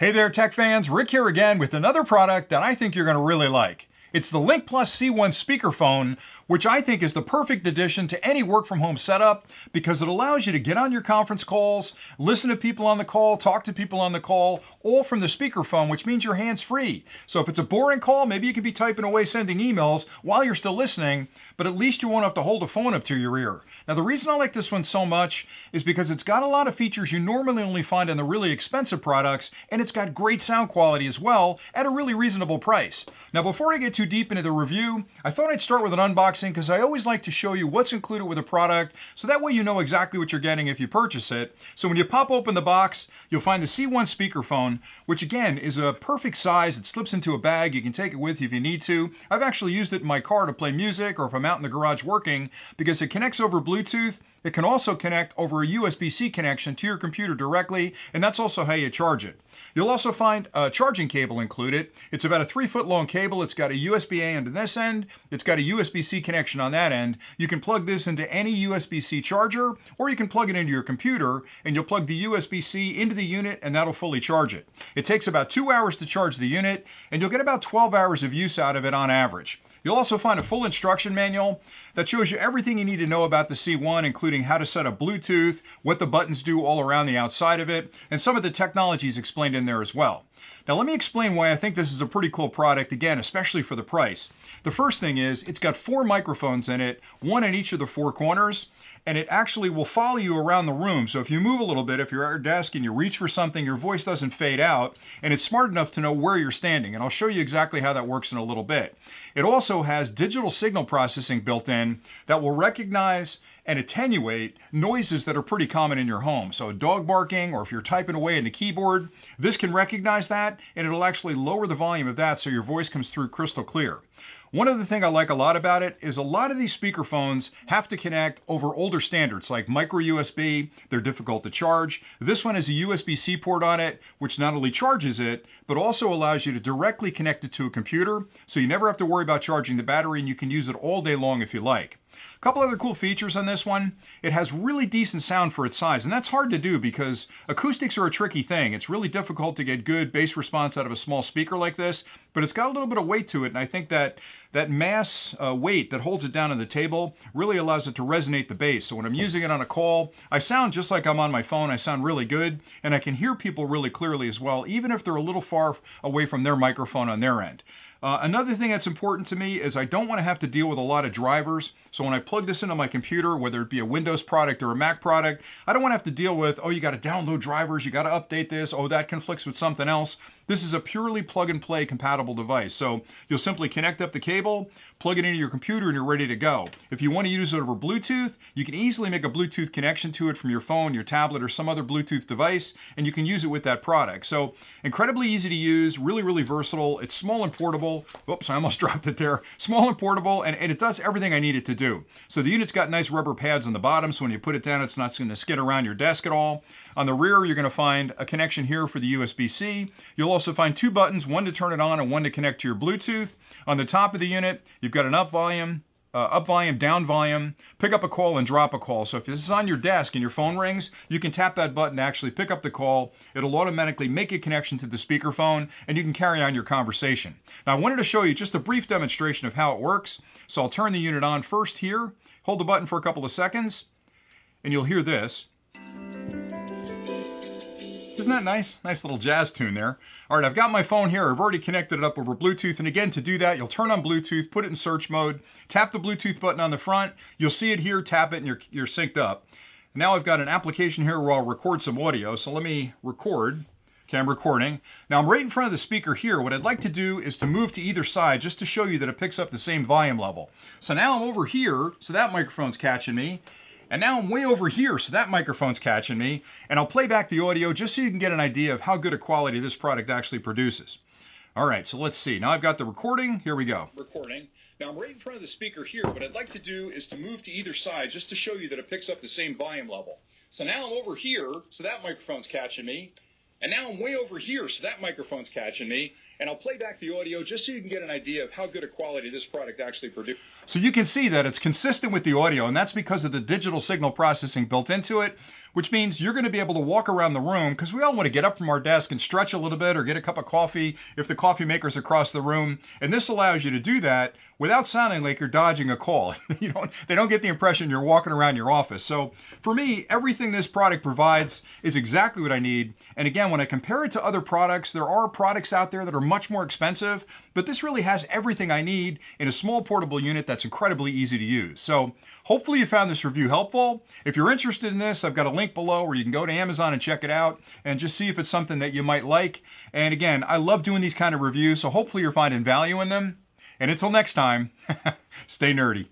Hey there, tech fans. Rick here again with another product that I think you're going to really like. It's the LincPlus C1 speakerphone, which I think is the perfect addition to any work from home setup because it allows you to get on your conference calls, listen to people on the call, talk to people on the call, all from the speakerphone, which means you're hands-free. So if it's a boring call, maybe you can be typing away sending emails while you're still listening, but at least you won't have to hold a phone up to your ear. Now the reason I like this one so much is because it's got a lot of features you normally only find in the really expensive products, and it's got great sound quality as well at a really reasonable price. Now before I get too deep into the review, I thought I'd start with an unboxing because I always like to show you what's included with a product so that way you know exactly what you're getting if you purchase it. So when you pop open the box, you'll find the C1 speakerphone, which again is a perfect size. It slips into a bag. You can take it with you if you need to. I've actually used it in my car to play music or if I'm out in the garage working because it connects over Bluetooth. It can also connect over a USB-C connection to your computer directly, and that's also how you charge it. You'll also find a charging cable included. It's about a 3-foot long cable. It's got a USB-A on this end. It's got a USB-C connection on that end. You can plug this into any USB-C charger, or you can plug it into your computer, and you'll plug the USB-C into the unit, and that'll fully charge it. It takes about 2 hours to charge the unit, and you'll get about 12 hours of use out of it on average. You'll also find a full instruction manual that shows you everything you need to know about the C1, including how to set up Bluetooth, what the buttons do all around the outside of it, and some of the technologies explained in there as well. Now let me explain why I think this is a pretty cool product, again, especially for the price. The first thing is it's got 4 microphones in it, one in each of the 4 corners, and it actually will follow you around the room. So if you move a little bit, if you're at your desk and you reach for something, your voice doesn't fade out, and it's smart enough to know where you're standing. And I'll show you exactly how that works in a little bit. It also has digital signal processing built in that will recognize and attenuate noises that are pretty common in your home. So dog barking, or if you're typing away in the keyboard, this can recognize that, and it'll actually lower the volume of that so your voice comes through crystal clear. One other thing I like a lot about it is a lot of these speakerphones have to connect over older standards like micro USB. They're difficult to charge. This one has a USB-C port on it, which not only charges it, but also allows you to directly connect it to a computer, so you never have to worry about charging the battery, and you can use it all day long if you like. A couple other cool features on this one. It has really decent sound for its size, and that's hard to do because acoustics are a tricky thing. It's really difficult to get good bass response out of a small speaker like this, but it's got a little bit of weight to it, and I think that mass weight that holds it down on the table really allows it to resonate the bass. So when I'm using it on a call, I sound just like I'm on my phone. I sound really good, and I can hear people really clearly as well, even if they're a little far away from their microphone on their end. Another thing that's important to me is I don't want to have to deal with a lot of drivers. So when I plug this into my computer, whether it be a Windows product or a Mac product, I don't want to have to deal with, oh, you got to download drivers, you got to update this, oh, that conflicts with something else. This is a purely plug-and-play compatible device. So you'll simply connect up the cable, plug it into your computer, and you're ready to go. If you want to use it over Bluetooth, you can easily make a Bluetooth connection to it from your phone, your tablet, or some other Bluetooth device, and you can use it with that product. So incredibly easy to use, really, really versatile. It's small and portable. Oops, I almost dropped it there. Small and portable, and it does everything I need it to do. So the unit's got nice rubber pads on the bottom, so when you put it down, it's not going to skid around your desk at all. On the rear, you're going to find a connection here for the USB-C. You'll also find 2 buttons, one to turn it on and one to connect to your Bluetooth. On the top of the unit, you've got an up volume, down volume, pick up a call and drop a call. So if this is on your desk and your phone rings, you can tap that button to actually pick up the call. It'll automatically make a connection to the speakerphone, and you can carry on your conversation. Now I wanted to show you just a brief demonstration of how it works. So I'll turn the unit on first here, hold the button for a couple of seconds, and you'll hear this. Isn't that nice? Nice little jazz tune there. All right, I've got my phone here. I've already connected it up over Bluetooth. And again, to do that, you'll turn on Bluetooth, put it in search mode, tap the Bluetooth button on the front. You'll see it here, tap it, and you're synced up. Now I've got an application here where I'll record some audio. So let me record. Okay, I'm recording. Now I'm right in front of the speaker here. What I'd like to do is to move to either side just to show you that it picks up the same volume level. So now I'm over here, so that microphone's catching me. And now I'm way over here, so that microphone's catching me, and I'll play back the audio just so you can get an idea of how good a quality this product actually produces. All right, so let's see. Now I've got the recording. Here we go. Recording. Now I'm right in front of the speaker here. What I'd like to do is to move to either side just to show you that it picks up the same volume level. So now I'm over here, so that microphone's catching me. And now I'm way over here, so that microphone's catching me. And I'll play back the audio just so you can get an idea of how good a quality this product actually produces. So you can see that it's consistent with the audio, and that's because of the digital signal processing built into it, which means you're going to be able to walk around the room, because we all want to get up from our desk and stretch a little bit or get a cup of coffee if the coffee maker's across the room. And this allows you to do that without sounding like you're dodging a call. They don't get the impression you're walking around your office. So for me, everything this product provides is exactly what I need. And again, when I compare it to other products, there are products out there that are much more expensive, but this really has everything I need in a small portable unit that's incredibly easy to use. So hopefully you found this review helpful. If you're interested in this, I've got a link below where you can go to Amazon and check it out and just see if it's something that you might like. And again, I love doing these kind of reviews, so hopefully you're finding value in them. And until next time, stay nerdy.